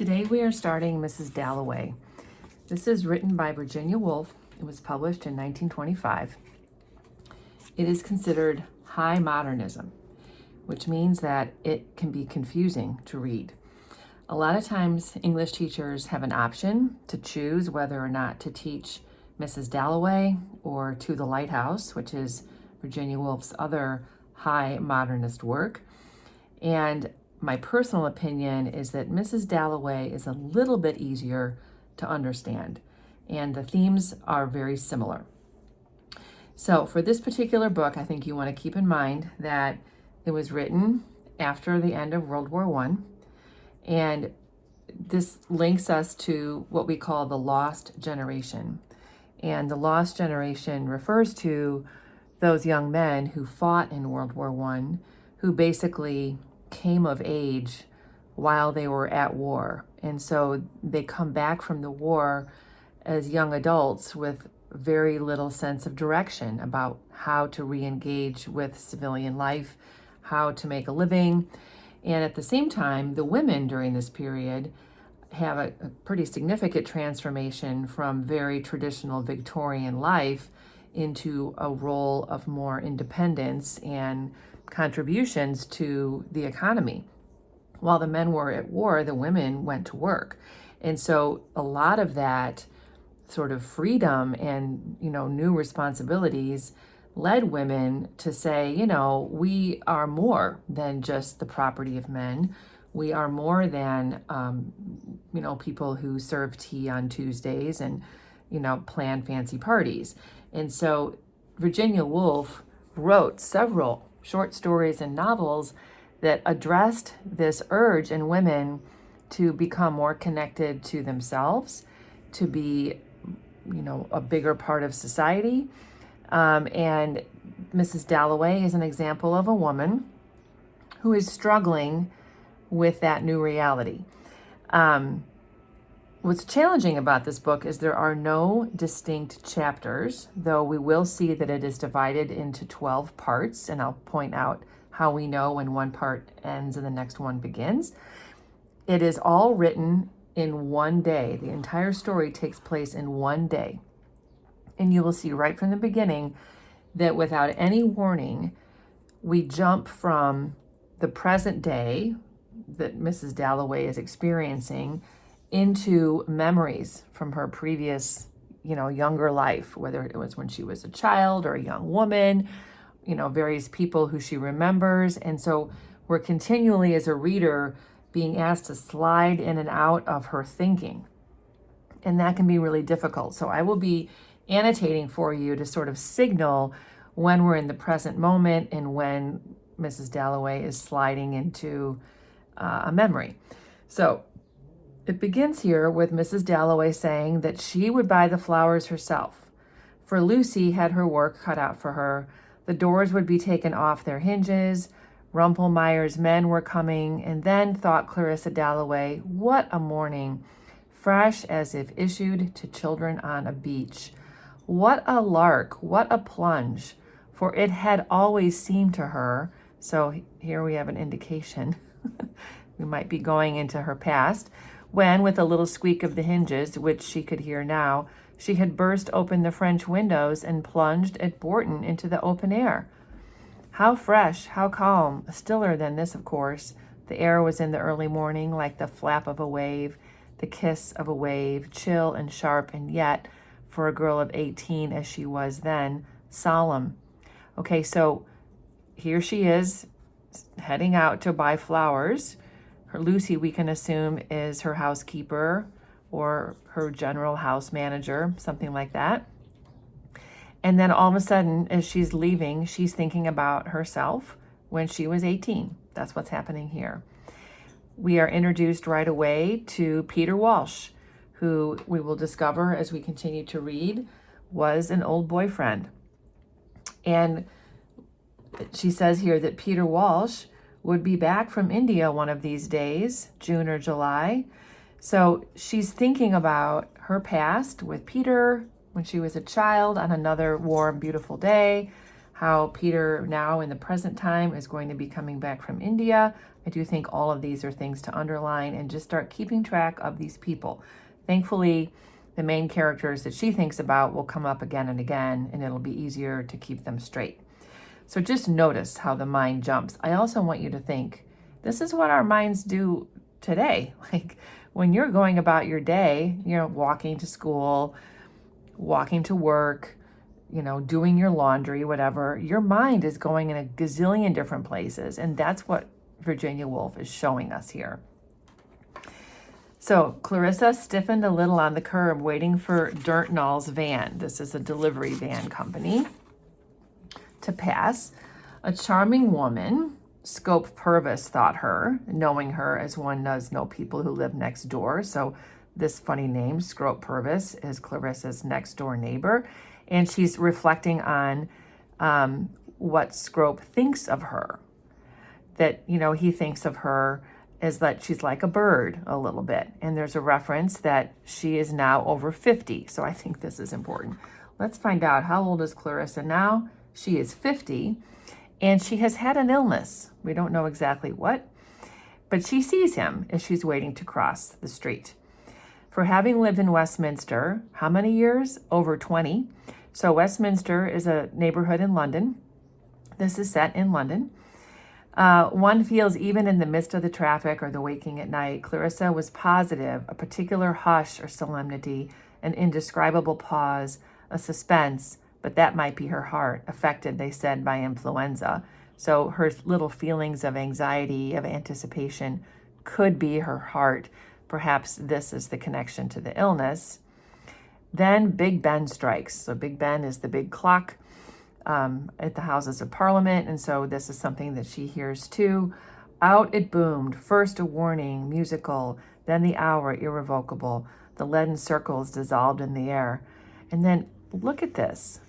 Today we are starting Mrs. Dalloway. This is written by Virginia Woolf. It was published in 1925. It is considered high modernism, which means that it can be confusing to read. A lot of times English teachers have an option to choose whether or not to teach Mrs. Dalloway or To the Lighthouse, which is Virginia Woolf's other high modernist work. And my personal opinion is that Mrs. Dalloway is a little bit easier to understand, and the themes are very similar. So for this particular book, I think you want to keep in mind that it was written after the end of World War I, and this links us to what we call the lost generation. And the lost generation refers to those young men who fought in World War I, who basically came of age while they were at war. And so they come back from the war as young adults with very little sense of direction about how to re-engage with civilian life, how to make a living. And at the same time, the women during this period have a pretty significant transformation from very traditional Victorian life into a role of more independence and contributions to the economy. While the men were at war, the women went to work. And so a lot of that sort of freedom and, new responsibilities led women to say, we are more than just the property of men. We are more than, people who serve tea on Tuesdays and, plan fancy parties. And so Virginia Woolf wrote several short stories and novels that addressed this urge in women to become more connected to themselves, to be, a bigger part of society. And Mrs. Dalloway is an example of a woman who is struggling with that new reality. What's challenging about this book is there are no distinct chapters, though we will see that it is divided into 12 parts, and I'll point out how we know when one part ends and the next one begins. It is all written in one day. The entire story takes place in one day. And you will see right from the beginning that without any warning, we jump from the present day that Mrs. Dalloway is experiencing into memories from her previous, younger life, whether it was when she was a child or a young woman, various people who she remembers. And so we're continually, as a reader, being asked to slide in and out of her thinking. And that can be really difficult. So I will be annotating for you to sort of signal when we're in the present moment and when Mrs. Dalloway is sliding into a memory. So it begins here with Mrs. Dalloway saying that she would buy the flowers herself, for Lucy had her work cut out for her. The doors would be taken off their hinges. Rumpelmeyer's men were coming, and then, thought Clarissa Dalloway, what a morning, fresh as if issued to children on a beach. What a lark, what a plunge, for it had always seemed to her, so here we have an indication, we might be going into her past, when, with a little squeak of the hinges, which she could hear now, she had burst open the French windows and plunged at Bourton into the open air. How fresh, how calm, stiller than this, of course. The air was in the early morning like the flap of a wave, the kiss of a wave, chill and sharp, and yet, for a girl of 18 as she was then, solemn. Okay, so here she is heading out to buy flowers. Her Lucy, we can assume, is her housekeeper or her general house manager, something like that. And then all of a sudden, as she's leaving, she's thinking about herself when she was 18. That's what's happening here. We are introduced right away to Peter Walsh, who we will discover as we continue to read was an old boyfriend. And she says here that Peter Walsh would be back from India one of these days, June or July. So she's thinking about her past with Peter when she was a child on another warm, beautiful day, how Peter now in the present time is going to be coming back from India I do think all of these are things to underline and just start keeping track of these people. Thankfully, the main characters that she thinks about will come up again and again, and it'll be easier to keep them straight. So just notice how the mind jumps. I also want you to think, this is what our minds do today. Like when you're going about your day, walking to school, walking to work, doing your laundry, whatever, your mind is going in a gazillion different places. And that's what Virginia Woolf is showing us here. So Clarissa stiffened a little on the curb, waiting for Dirtnall's van. This is a delivery van company, to pass. A charming woman, Scope Purvis thought her, knowing her as one does know people who live next door. So this funny name, Scope Purvis, is Clarissa's next door neighbor. And she's reflecting on what Scrope thinks of her. That, he thinks of her as that she's like a bird a little bit. And there's a reference that she is now over 50. So I think this is important. Let's find out, how old is Clarissa now? She is 50, and she has had an illness. We don't know exactly what, but she sees him as she's waiting to cross the street. For having lived in Westminster, how many years? Over 20. So Westminster is a neighborhood in London. This is set in London. One feels even in the midst of the traffic or the waking at night, Clarissa was positive, a particular hush or solemnity, an indescribable pause, a suspense, but that might be her heart, affected, they said, by influenza. So her little feelings of anxiety, of anticipation, could be her heart. Perhaps this is the connection to the illness. Then Big Ben strikes. So Big Ben is the big clock at the Houses of Parliament, and so this is something that she hears too. Out it boomed, first a warning, musical, then the hour, irrevocable. The leaden circles dissolved in the air. And then look at this.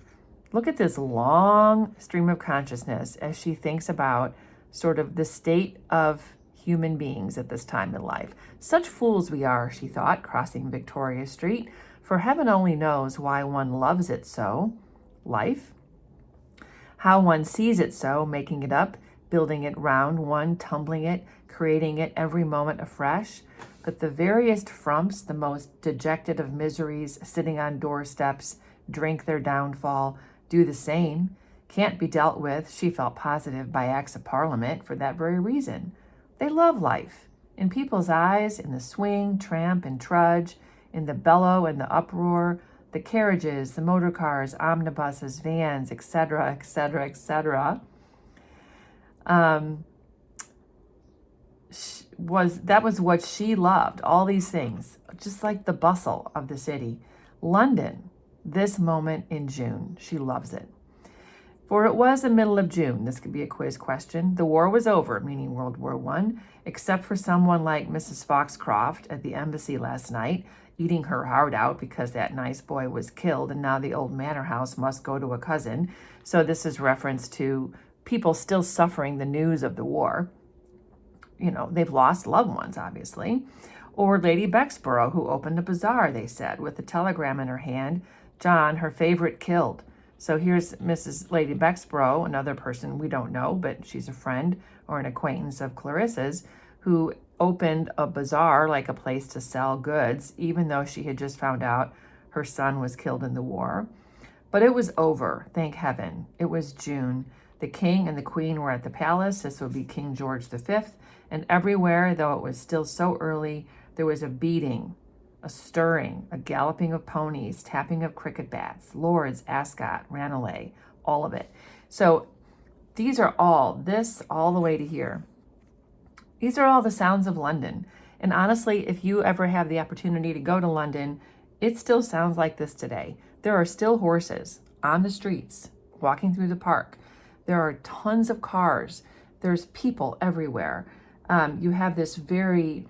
Look at this long stream of consciousness as she thinks about sort of the state of human beings at this time in life. Such fools we are, she thought, crossing Victoria Street, for heaven only knows why one loves it so, life. How one sees it so, making it up, building it round one, tumbling it, creating it every moment afresh. But the veriest frumps, the most dejected of miseries, sitting on doorsteps, drink their downfall, do the same, can't be dealt with, she felt positive, by acts of parliament for that very reason. They love life. In people's eyes, in the swing, tramp, and trudge, in the bellow and the uproar, the carriages, the motor cars, omnibuses, vans, etc., etc., etc. That was what she loved, all these things, just like the bustle of the city. London, this moment in June, she loves it. For it was the middle of June, this could be a quiz question. The war was over, meaning World War I, except for someone like Mrs. Foxcroft at the embassy last night, eating her heart out because that nice boy was killed and now the old manor house must go to a cousin. So this is reference to people still suffering the news of the war. They've lost loved ones, obviously. Or Lady Bexborough, who opened a bazaar, they said, with a telegram in her hand. John, her favorite, killed. So here's Mrs. Lady Bexborough, another person we don't know, but she's a friend or an acquaintance of Clarissa's, who opened a bazaar, like a place to sell goods, even though she had just found out her son was killed in the war. But it was over, thank heaven. It was June. The king and the queen were at the palace. This would be King George V. And everywhere, though it was still so early, there was a beating, a stirring, a galloping of ponies, tapping of cricket bats, Lords, Ascot, Ranelagh, all of it. So these are all the way to here. These are all the sounds of London. And honestly, if you ever have the opportunity to go to London, it still sounds like this today. There are still horses on the streets, walking through the park. There are tons of cars. There's people everywhere. You have this very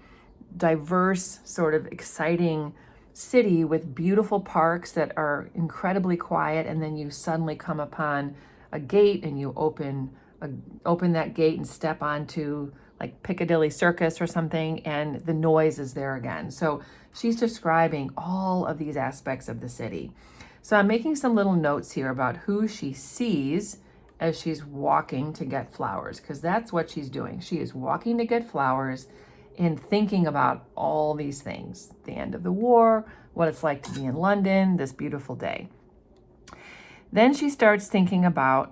diverse, sort of exciting city with beautiful parks that are incredibly quiet, and then you suddenly come upon a gate and you open that gate and step onto like Piccadilly Circus or something, and the noise is there again. So she's describing all of these aspects of the city. So I'm making some little notes here about who she sees as she's walking to get flowers, because that's what she's doing. She is walking to get flowers and thinking about all these things, the end of the war, what it's like to be in London, this beautiful day. Then she starts thinking about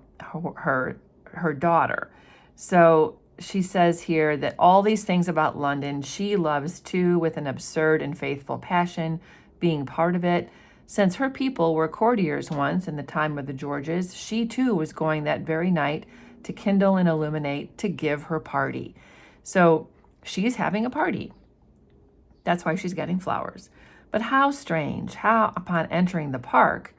her daughter. So she says here that all these things about London she loves too, with an absurd and faithful passion, being part of it. Since her people were courtiers once in the time of the Georges, she too was going that very night to kindle and illuminate, to give her party. So she's having a party. That's why she's getting flowers. But how strange, how upon entering the park,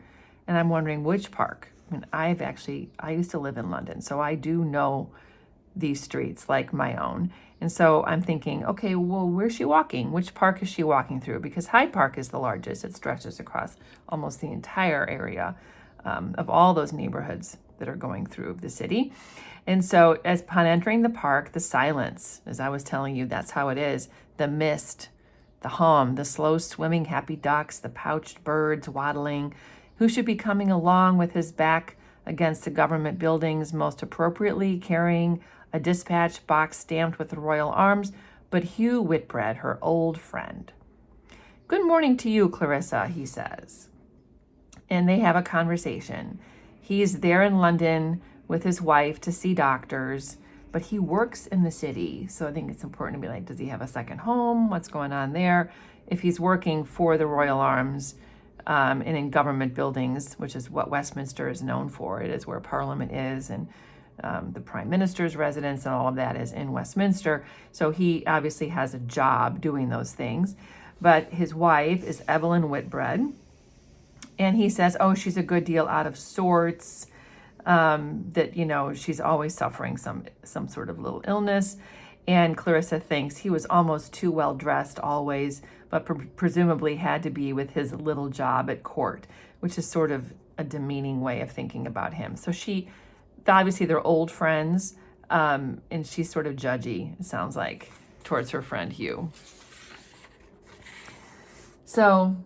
and I'm wondering which park. I mean, I used to live in London, so I do know these streets like my own. And so I'm thinking, okay, well, where's she walking? Which park is she walking through? Because Hyde Park is the largest. It stretches across almost the entire area of all those neighborhoods that are going through the city. And so as upon entering the park, the silence, as I was telling you, that's how it is. The mist, the hum, the slow swimming happy ducks, the pouched birds waddling. Who should be coming along with his back against the government buildings, most appropriately carrying a dispatch box stamped with the royal arms, but Hugh Whitbread, her old friend. Good morning to you, Clarissa, he says. And they have a conversation. He's there in London with his wife to see doctors, but he works in the city. So I think it's important to be like, does he have a second home? What's going on there? If he's working for the royal arms, and in government buildings, which is what Westminster is known for. It is where Parliament is, and the Prime Minister's residence and all of that is in Westminster. So he obviously has a job doing those things. But his wife is Evelyn Whitbread, and he says, oh, she's a good deal out of sorts, that, you know, she's always suffering some sort of little illness. And Clarissa thinks he was almost too well dressed always, but presumably had to be with his little job at court, which is sort of a demeaning way of thinking about him. So obviously they're old friends, and she's sort of judgy, it sounds like, towards her friend Hugh. So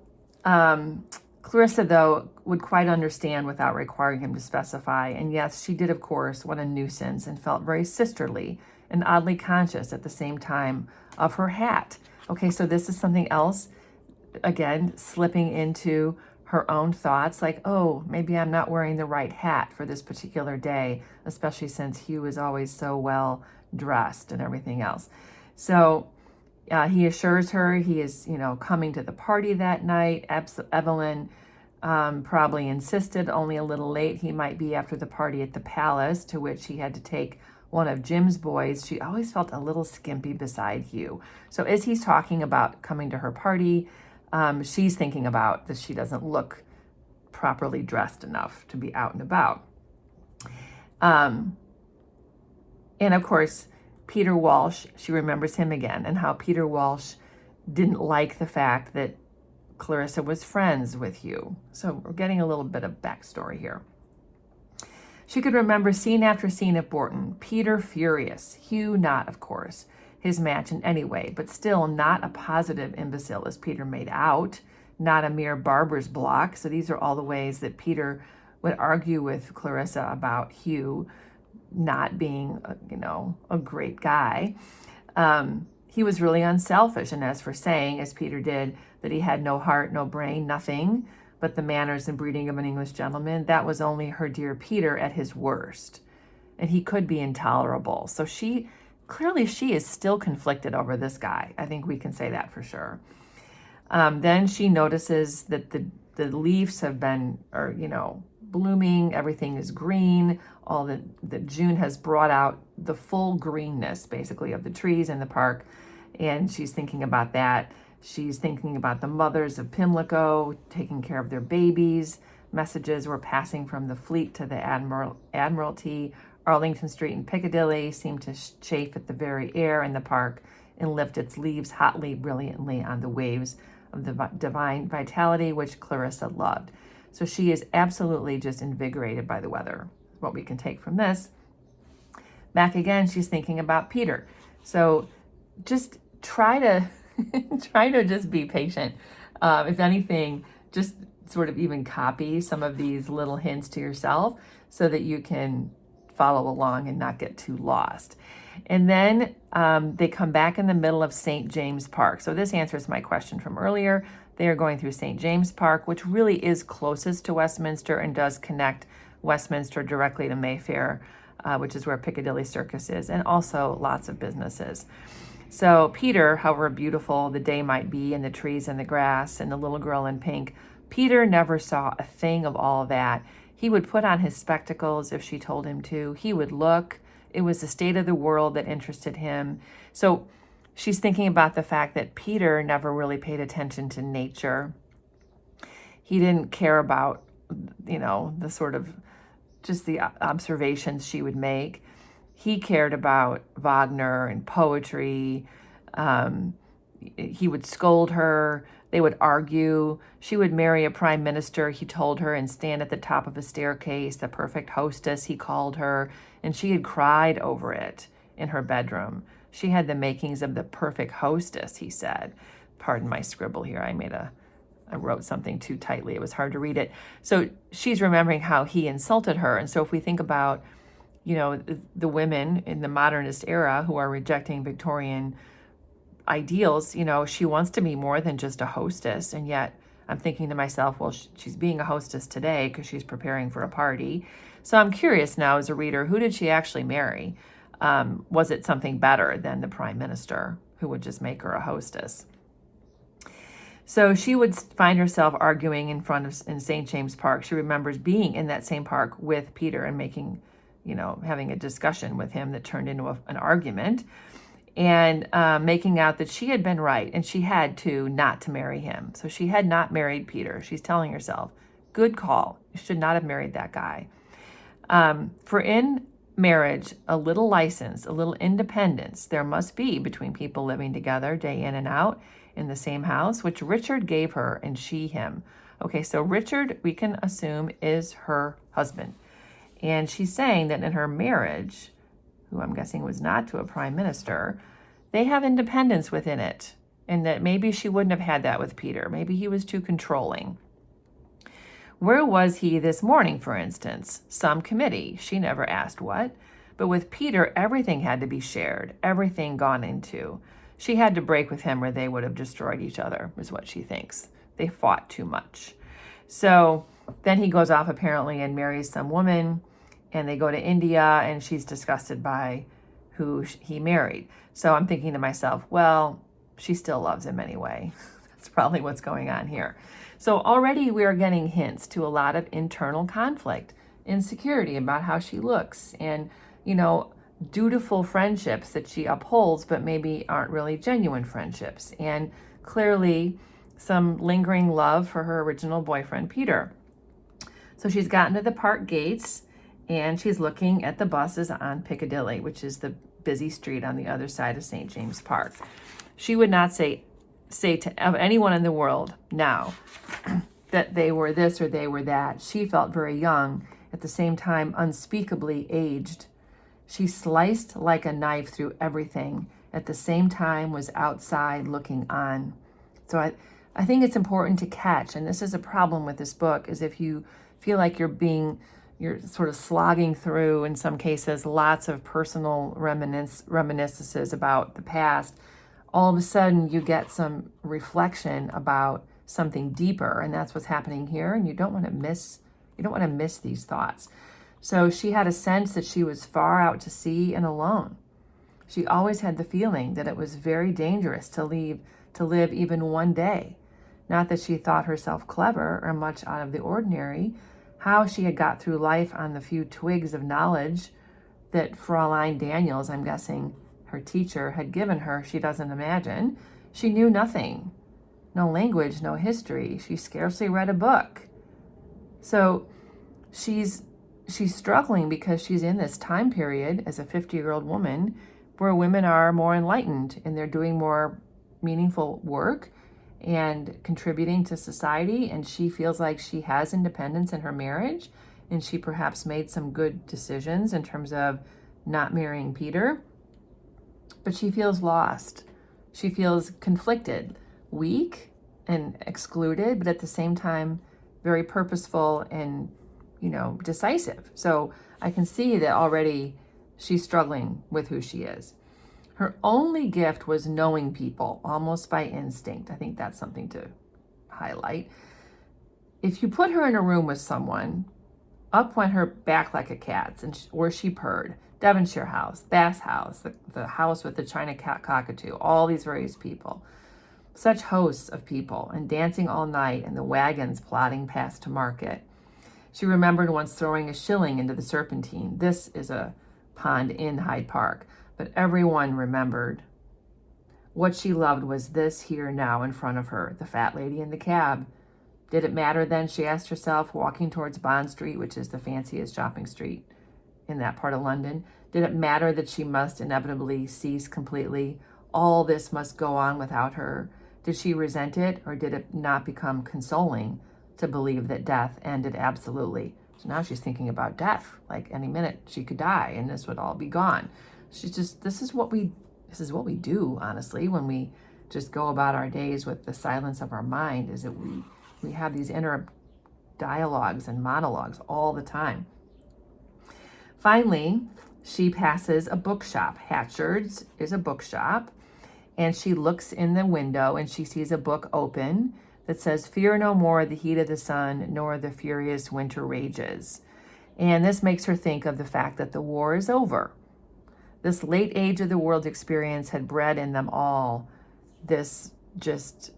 Clarissa, though, would quite understand without requiring him to specify. And yes, she did, of course, what a nuisance, and felt very sisterly and oddly conscious at the same time of her hat. Okay, so this is something else, again, slipping into her own thoughts, like, oh, maybe I'm not wearing the right hat for this particular day, especially since Hugh is always so well dressed and everything else. So he assures her he is, coming to the party that night. Evelyn probably insisted, only a little late he might be after the party at the palace, to which he had to take one of Jim's boys. She always felt a little skimpy beside Hugh. So as he's talking about coming to her party, she's thinking about that she doesn't look properly dressed enough to be out and about. And of course, Peter Walsh, she remembers him again, and how Peter Walsh didn't like the fact that Clarissa was friends with Hugh. So we're getting a little bit of backstory here. She could remember scene after scene at Bourton. Peter furious, Hugh not, of course, his match in any way, but still not a positive imbecile as Peter made out, not a mere barber's block. So these are all the ways that Peter would argue with Clarissa about Hugh not being, a great guy. He was really unselfish, and as for saying, as Peter did, that he had no heart, no brain, nothing but the manners and breeding of an English gentleman, that was only her dear Peter at his worst. And he could be intolerable. So she is still conflicted over this guy. I think we can say that for sure. Then she notices that the leaves have been, blooming. Everything is green. All that June has brought out the full greenness, basically, of the trees in the park. And she's thinking about that. She's thinking about the mothers of Pimlico taking care of their babies. Messages were passing from the Fleet to the Admiralty. Arlington Street and Piccadilly seemed to chafe at the very air in the park and lift its leaves hotly, brilliantly on the waves of the divine vitality which Clarissa loved. So she is absolutely just invigorated by the weather. What we can take from this. Back again, she's thinking about Peter. So just try to just be patient. If anything, just sort of even copy some of these little hints to yourself so that you can follow along and not get too lost. And then they come back in the middle of St. James Park. So this answers my question from earlier. They are going through St. James Park, which really is closest to Westminster and does connect Westminster directly to Mayfair, which is where Piccadilly Circus is, and also lots of businesses. So Peter, however beautiful the day might be, and the trees and the grass and the little girl in pink, Peter never saw a thing of all of that. He would put on his spectacles if she told him to. He would look. It was the state of the world that interested him. So she's thinking about the fact that Peter never really paid attention to nature. He didn't care about, the sort of just the observations she would make. He cared about Wagner and poetry. He would scold her. They would argue. She would marry a prime minister, he told her, and stand at the top of a staircase, the perfect hostess, he called her, and she had cried over it in her bedroom. She had the makings of the perfect hostess, he said. Pardon my scribble here. I wrote something too tightly. It was hard to read it. So she's remembering how he insulted her. And so if we think about, the women in the modernist era who are rejecting Victorian ideals, she wants to be more than just a hostess. And yet I'm thinking to myself, well, she's being a hostess today because she's preparing for a party. So I'm curious now as a reader, who did she actually marry? Was it something better than the prime minister who would just make her a hostess? So she would find herself arguing in St. James Park. She remembers being in that same park with Peter and having a discussion with him that turned into an argument, and making out that she had been right and she had to not to marry him. So she had not married Peter. She's telling herself, good call. You should not have married that guy. For in marriage, a little license, a little independence there must be between people living together day in and out in the same house, which Richard gave her and she him. Okay, so Richard, we can assume, is her husband. And she's saying that in her marriage, who I'm guessing was not to a prime minister, they have independence within it. And that maybe she wouldn't have had that with Peter. Maybe he was too controlling. Where was he this morning, for instance? Some committee. She never asked what. But with Peter, everything had to be shared, everything gone into. She had to break with him or they would have destroyed each other, is what she thinks. They fought too much. So then he goes off apparently and marries some woman, and they go to India, and she's disgusted by who he married. So I'm thinking to myself, well, she still loves him anyway. That's probably what's going on here. So already we are getting hints to a lot of internal conflict, insecurity about how she looks, and, dutiful friendships that she upholds, but maybe aren't really genuine friendships. And clearly some lingering love for her original boyfriend, Peter. So she's gotten to the park gates and she's looking at the buses on Piccadilly, which is the busy street on the other side of St. James Park. She would not say to anyone in the world now that they were this or they were that. She felt very young, at the same time unspeakably aged. She sliced like a knife through everything, at the same time was outside looking on. So I think it's important to catch, and this is a problem with this book, is if you feel like you're sort of slogging through, in some cases, lots of personal reminiscences about the past, all of a sudden you get some reflection about something deeper, and that's what's happening here, and you don't want to miss these thoughts. So she had a sense that she was far out to sea and alone. She always had the feeling that it was very dangerous to live even one day. Not that she thought herself clever or much out of the ordinary. How she had got through life on the few twigs of knowledge that Fraulein Daniels, I'm guessing her teacher, had given her, she doesn't imagine. She knew nothing. No language, no history. She scarcely read a book. So she's struggling because she's in this time period as a 50-year-old woman where women are more enlightened and they're doing more meaningful work and contributing to society, and she feels like she has independence in her marriage, and she perhaps made some good decisions in terms of not marrying Peter, but she feels lost. She feels conflicted, weak and excluded, but at the same time very purposeful and decisive. So I can see that already she's struggling with who she is. Her only gift was knowing people, almost by instinct. I think that's something to highlight. If you put her in a room with someone, up went her back like a cat's, or she purred. Devonshire House, Bass House, the house with the china cockatoo, all these various people. Such hosts of people, and dancing all night, and the wagons plodding past to market. She remembered once throwing a shilling into the Serpentine. This is a pond in Hyde Park. But everyone remembered. What she loved was this here now in front of her, the fat lady in the cab. Did it matter then, she asked herself, walking towards Bond Street, which is the fanciest shopping street in that part of London? Did it matter that she must inevitably cease completely? All this must go on without her. Did she resent it, or did it not become consoling to believe that death ended absolutely? So now she's thinking about death, like any minute she could die and this would all be gone. This is what we do, honestly, when we just go about our days with the silence of our mind, is that we have these inner dialogues and monologues all the time. Finally, she passes a bookshop. Hatchard's is a bookshop, and she looks in the window and she sees a book open that says, "Fear no more the heat of the sun, nor the furious winter rages." And this makes her think of the fact that the war is over. This late age of the world's experience had bred in them all this just,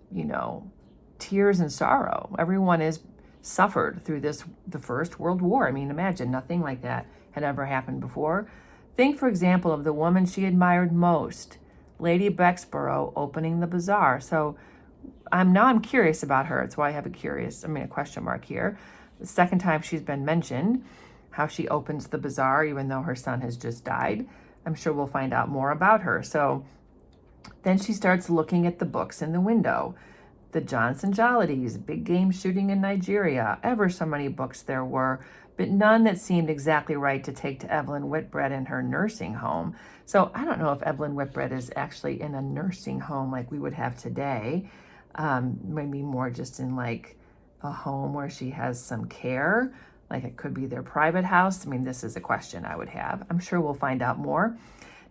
tears and sorrow. Everyone has suffered through the First World War. I mean, imagine, nothing like that had ever happened before. Think, for example, of the woman she admired most, Lady Bexborough, opening the bazaar. So I'm curious about her. It's why I have a question mark here. The second time she's been mentioned, how she opens the bazaar even though her son has just died. I'm sure we'll find out more about her. So then she starts looking at the books in the window. The Johnson Jollities, big game shooting in Nigeria, ever so many books there were, but none that seemed exactly right to take to Evelyn Whitbread in her nursing home. So I don't know if Evelyn Whitbread is actually in a nursing home like we would have today. Maybe more just in like a home where she has some care, like it could be their private house. I mean, this is a question I would have. I'm sure we'll find out more.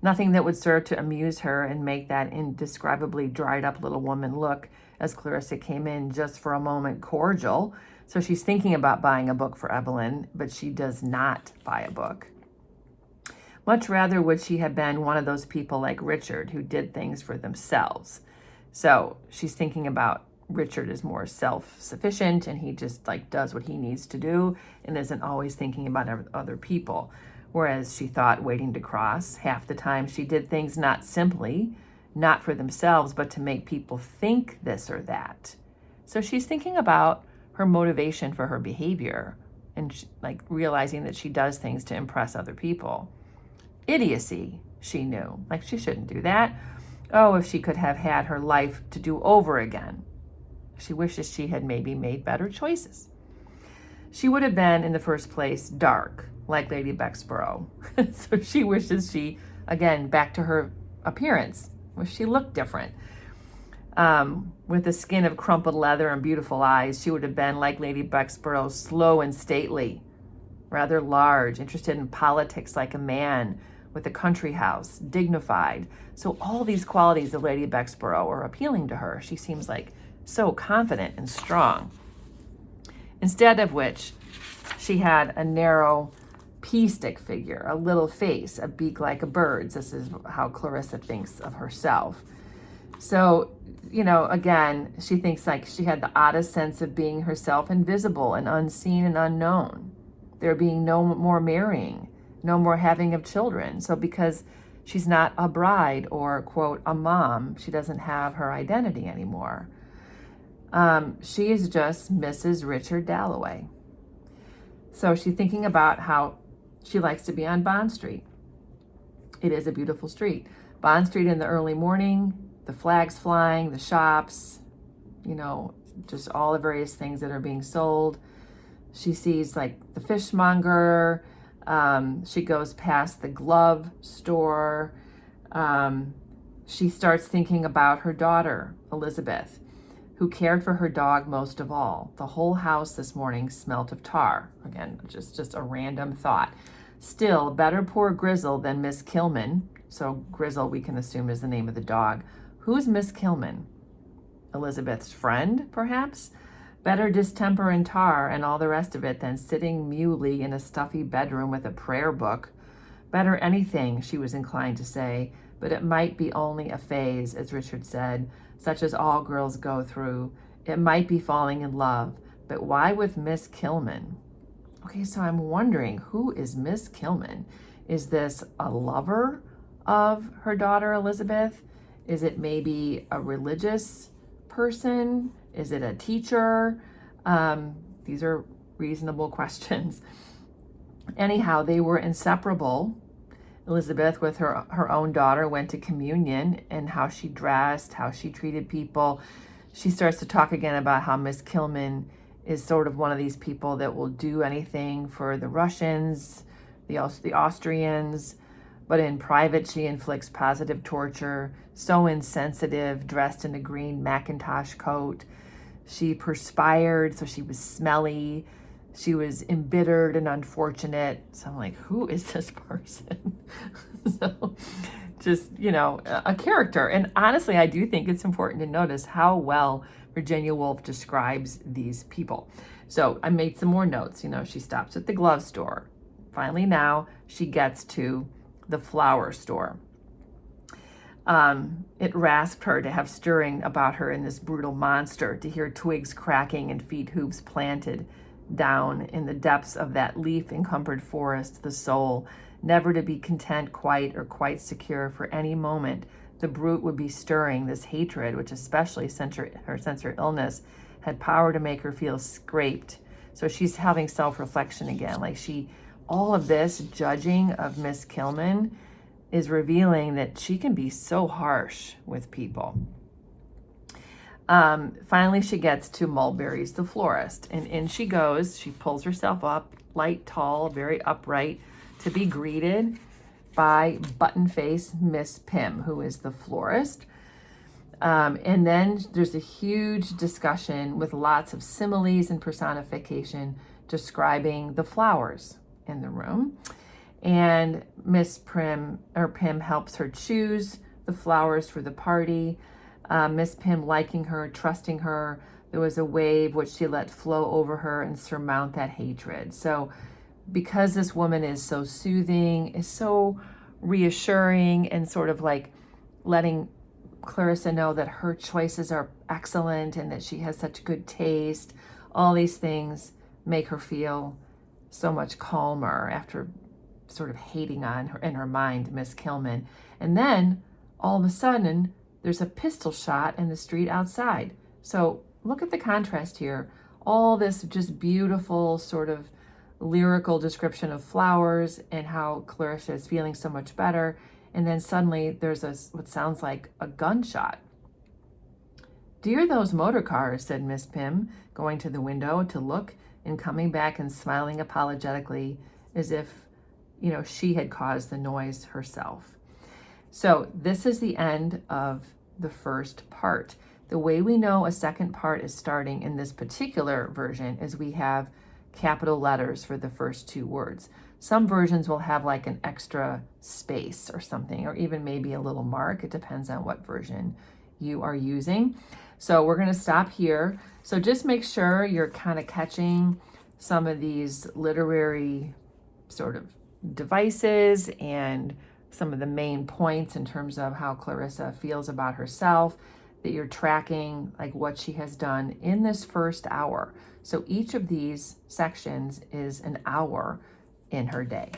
Nothing that would serve to amuse her and make that indescribably dried up little woman look, as Clarissa came in just for a moment, cordial. So she's thinking about buying a book for Evelyn, but she does not buy a book. Much rather would she have been one of those people like Richard who did things for themselves. So she's thinking about Richard is more self-sufficient and he just does what he needs to do and isn't always thinking about other people. Whereas she thought waiting to cross, half the time she did things not for themselves, but to make people think this or that. So she's thinking about her motivation for her behavior and realizing that she does things to impress other people. Idiocy, she knew. She shouldn't do that. Oh, if she could have had her life to do over again. She wishes she had maybe made better choices. She would have been, in the first place, dark, like Lady Bexborough. So she wishes again, back to her appearance, wish she looked different. With the skin of crumpled leather and beautiful eyes, she would have been, like Lady Bexborough, slow and stately, rather large, interested in politics like a man, with a country house, dignified. So all these qualities of Lady Bexborough are appealing to her. She seems so confident and strong. Instead of which, she had a narrow pea-stick figure, a little face, a beak like a bird's. This is how Clarissa thinks of herself. So, again, she thinks she had the oddest sense of being herself invisible and unseen and unknown. There being no more marrying, no more having of children. So because she's not a bride or, quote, a mom, she doesn't have her identity anymore. She is just Mrs. Richard Dalloway. So she's thinking about how she likes to be on Bond Street. It is a beautiful street. Bond Street in the early morning, the flags flying, the shops, just all the various things that are being sold. She sees the fishmonger. She goes past the glove store. She starts thinking about her daughter, Elizabeth, who cared for her dog most of all. The whole house this morning smelt of tar. Again, just a random thought. Still, better poor Grizzle than Miss Kilman. So Grizzle, we can assume, is the name of the dog. Who's Miss Kilman? Elizabeth's friend, perhaps? Better distemper and tar and all the rest of it than sitting muley in a stuffy bedroom with a prayer book. Better anything, she was inclined to say, but it might be only a phase, as Richard said, such as all girls go through. It might be falling in love, but why with Miss Kilman? Okay, so I'm wondering, who is Miss Kilman? Is this a lover of her daughter Elizabeth? Is it maybe a religious person? Is it a teacher? These are reasonable questions. Anyhow, they were inseparable. Elizabeth, with her own daughter, went to communion, and how she dressed, how she treated people. She starts to talk again about how Miss Kilman is sort of one of these people that will do anything for the Russians, the Austrians, but in private she inflicts positive torture, so insensitive, dressed in a green Macintosh coat. She perspired, so she was smelly. She was embittered and unfortunate. So I'm like, who is this person? So just, a character. And honestly, I do think it's important to notice how well Virginia Woolf describes these people. So I made some more notes. She stops at the glove store. Finally, now she gets to the flower store. It rasped her to have stirring about her in this brutal monster, to hear twigs cracking and feet hooves planted down in the depths of that leaf-encumbered forest, the soul, never to be content quite or quite secure for any moment. The brute would be stirring this hatred, which especially since her illness had power to make her feel scraped. So she's having self-reflection again. All of this judging of Miss Kilman is revealing that she can be so harsh with people. Finally, she gets to Mulberry's the florist, and in she goes. She pulls herself up, light, tall, very upright, to be greeted by button-faced Miss Pym, who is the florist. And then there's a huge discussion with lots of similes and personification describing the flowers in the room. And Miss Pym helps her choose the flowers for the party. Miss Pym liking her, trusting her. There was a wave which she let flow over her and surmount that hatred. So because this woman is so soothing, is so reassuring, and sort of like letting Clarissa know that her choices are excellent and that she has such good taste, all these things make her feel so much calmer after sort of hating on her in her mind, Miss Kilman. And then all of a sudden there's a pistol shot in the street outside. So look at the contrast here. All this just beautiful sort of lyrical description of flowers and how Clarissa is feeling so much better. And then suddenly there's what sounds like a gunshot. "Dear those motor cars," said Miss Pym, going to the window to look and coming back and smiling apologetically as if, she had caused the noise herself. So this is the end of the first part. The way we know a second part is starting in this particular version is we have capital letters for the first two words. Some versions will have like an extra space or something, or even maybe a little mark. It depends on what version you are using. So we're going to stop here. So just make sure you're kind of catching some of these literary sort of devices and some of the main points in terms of how Clarissa feels about herself, that you're tracking like what she has done in this first hour. So each of these sections is an hour in her day.